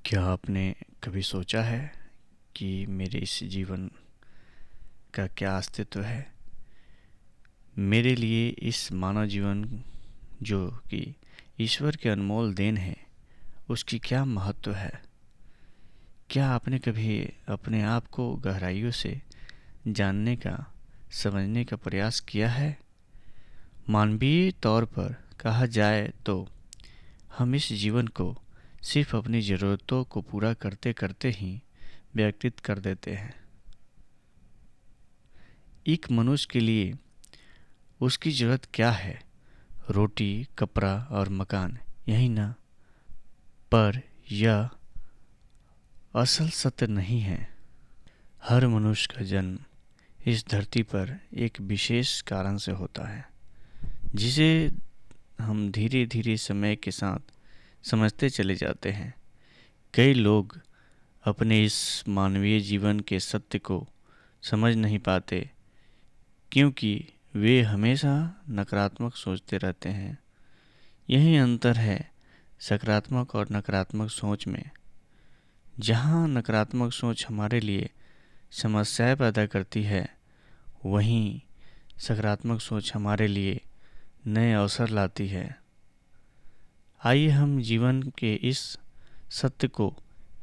क्या आपने कभी सोचा है कि मेरे इस जीवन का क्या अस्तित्व है? मेरे लिए इस मानव जीवन जो कि ईश्वर के अनमोल देन है, उसकी क्या महत्व है? क्या आपने कभी अपने आप को गहराइयों से जानने का, समझने का प्रयास किया है? मानवीय तौर पर कहा जाए तो हम इस जीवन को सिर्फ अपनी ज़रूरतों को पूरा करते करते ही व्यतीत कर देते हैं। एक मनुष्य के लिए उसकी ज़रूरत क्या है? रोटी, कपड़ा और मकान, यही ना? पर यह असल सत्य नहीं है। हर मनुष्य का जन्म इस धरती पर एक विशेष कारण से होता है, जिसे हम धीरे धीरे समय के साथ समझते चले जाते हैं। कई लोग अपने इस मानवीय जीवन के सत्य को समझ नहीं पाते, क्योंकि वे हमेशा नकारात्मक सोचते रहते हैं। यही अंतर है सकारात्मक और नकारात्मक सोच में। जहाँ नकारात्मक सोच हमारे लिए समस्याएं पैदा करती है, वहीं सकारात्मक सोच हमारे लिए नए अवसर लाती है। आइए हम जीवन के इस सत्य को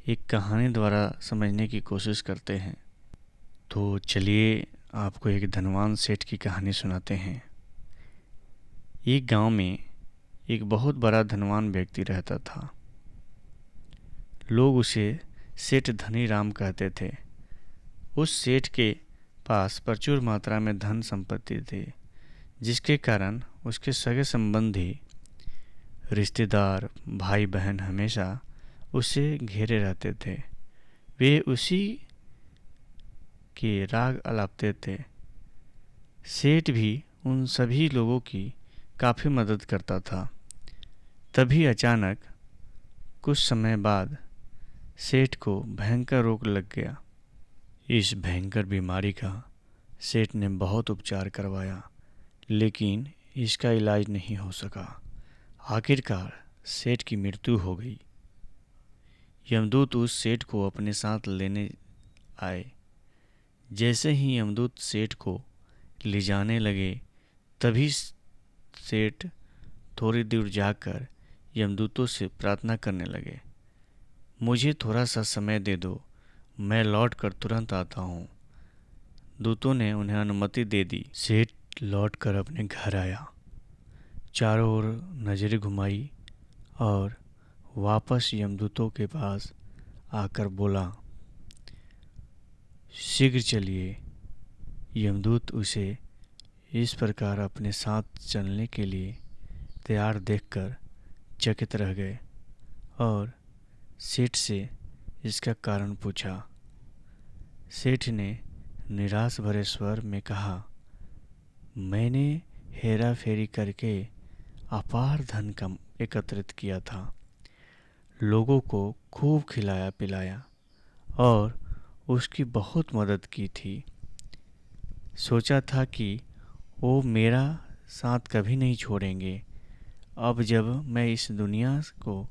एक कहानी द्वारा समझने की कोशिश करते हैं। तो चलिए आपको एक धनवान सेठ की कहानी सुनाते हैं। एक गांव में एक बहुत बड़ा धनवान व्यक्ति रहता था। लोग उसे सेठ धनी राम कहते थे। उस सेठ के पास प्रचुर मात्रा में धन संपत्ति थी, जिसके कारण उसके सगे संबंधी, रिश्तेदार, भाई बहन हमेशा उसे घेरे रहते थे। वे उसी के राग अलापते थे। सेठ भी उन सभी लोगों की काफ़ी मदद करता था। तभी अचानक कुछ समय बाद सेठ को भयंकर रोग लग गया। इस भयंकर बीमारी का सेठ ने बहुत उपचार करवाया, लेकिन इसका इलाज नहीं हो सका। आखिरकार सेठ की मृत्यु हो गई। यमदूत उस सेठ को अपने साथ लेने आए। जैसे ही यमदूत सेठ को ले जाने लगे, तभी सेठ थोड़ी दूर जाकर यमदूतों से प्रार्थना करने लगे, मुझे थोड़ा सा समय दे दो, मैं लौट कर तुरंत आता हूँ। दूतों ने उन्हें अनुमति दे दी। सेठ लौट कर अपने घर आया, चारों ओर नजरें घुमाई और वापस यमदूतों के पास आकर बोला, शीघ्र चलिए। यमदूत उसे इस प्रकार अपने साथ चलने के लिए तैयार देखकर चकित रह गए और सेठ से इसका कारण पूछा। सेठ ने निराश भरे स्वर में कहा, मैंने हेरा फेरी करके अपार धन कम एकत्रित किया था, लोगों को खूब खिलाया पिलाया और उसकी बहुत मदद की थी। सोचा था कि वो मेरा साथ कभी नहीं छोड़ेंगे। अब जब मैं इस दुनिया को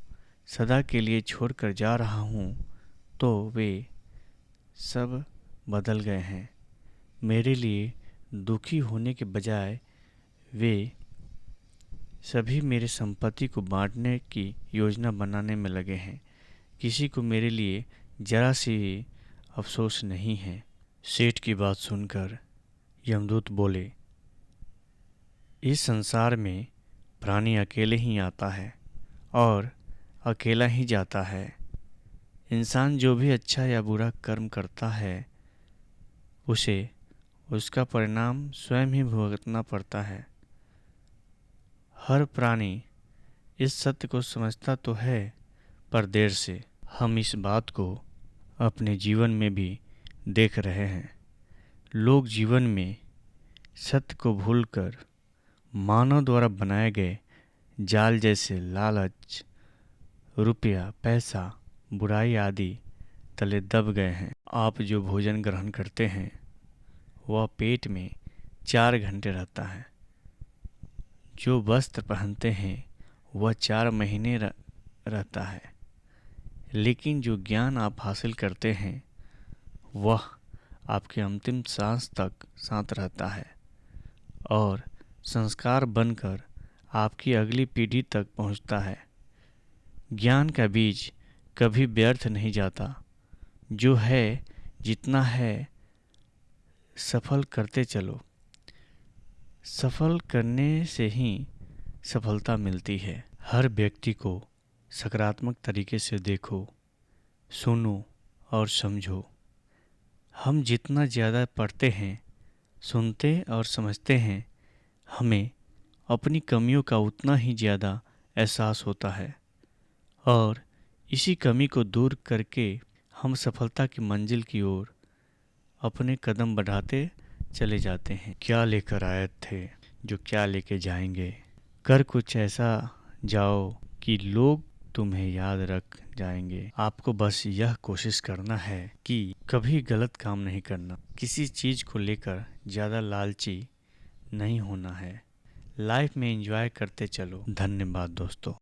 सदा के लिए छोड़कर जा रहा हूँ, तो वे सब बदल गए हैं। मेरे लिए दुखी होने के बजाय वे सभी मेरे संपत्ति को बांटने की योजना बनाने में लगे हैं। किसी को मेरे लिए जरा सी अफसोस नहीं है। सेठ की बात सुनकर यमदूत बोले, इस संसार में प्राणी अकेले ही आता है और अकेला ही जाता है। इंसान जो भी अच्छा या बुरा कर्म करता है, उसे उसका परिणाम स्वयं ही भुगतना पड़ता है। हर प्राणी इस सत्य को समझता तो है, पर देर से। हम इस बात को अपने जीवन में भी देख रहे हैं। लोग जीवन में सत्य को भूलकर मानव द्वारा बनाए गए जाल जैसे लालच, रुपया, पैसा, बुराई आदि तले दब गए हैं। आप जो भोजन ग्रहण करते हैं, वह पेट में 4 घंटे रहता है। जो वस्त्र पहनते हैं, वह 4 महीने रहता है। लेकिन जो ज्ञान आप हासिल करते हैं वह आपके अंतिम सांस तक साथ रहता है और संस्कार बनकर आपकी अगली पीढ़ी तक पहुंचता है। ज्ञान का बीज कभी व्यर्थ नहीं जाता। जो है जितना है सफल करते चलो। सफल करने से ही सफलता मिलती है। हर व्यक्ति को सकारात्मक तरीके से देखो, सुनो और समझो। हम जितना ज़्यादा पढ़ते हैं, सुनते और समझते हैं, हमें अपनी कमियों का उतना ही ज़्यादा एहसास होता है और इसी कमी को दूर करके हम सफलता की मंजिल की ओर अपने कदम बढ़ाते चले जाते हैं। क्या लेकर आए थे जो क्या लेके जाएंगे। कर कुछ ऐसा जाओ कि लोग तुम्हें याद रख जाएंगे। आपको बस यह कोशिश करना है कि कभी गलत काम नहीं करना। किसी चीज़ को लेकर ज़्यादा लालची नहीं होना है। लाइफ में एंजॉय करते चलो। धन्यवाद दोस्तों।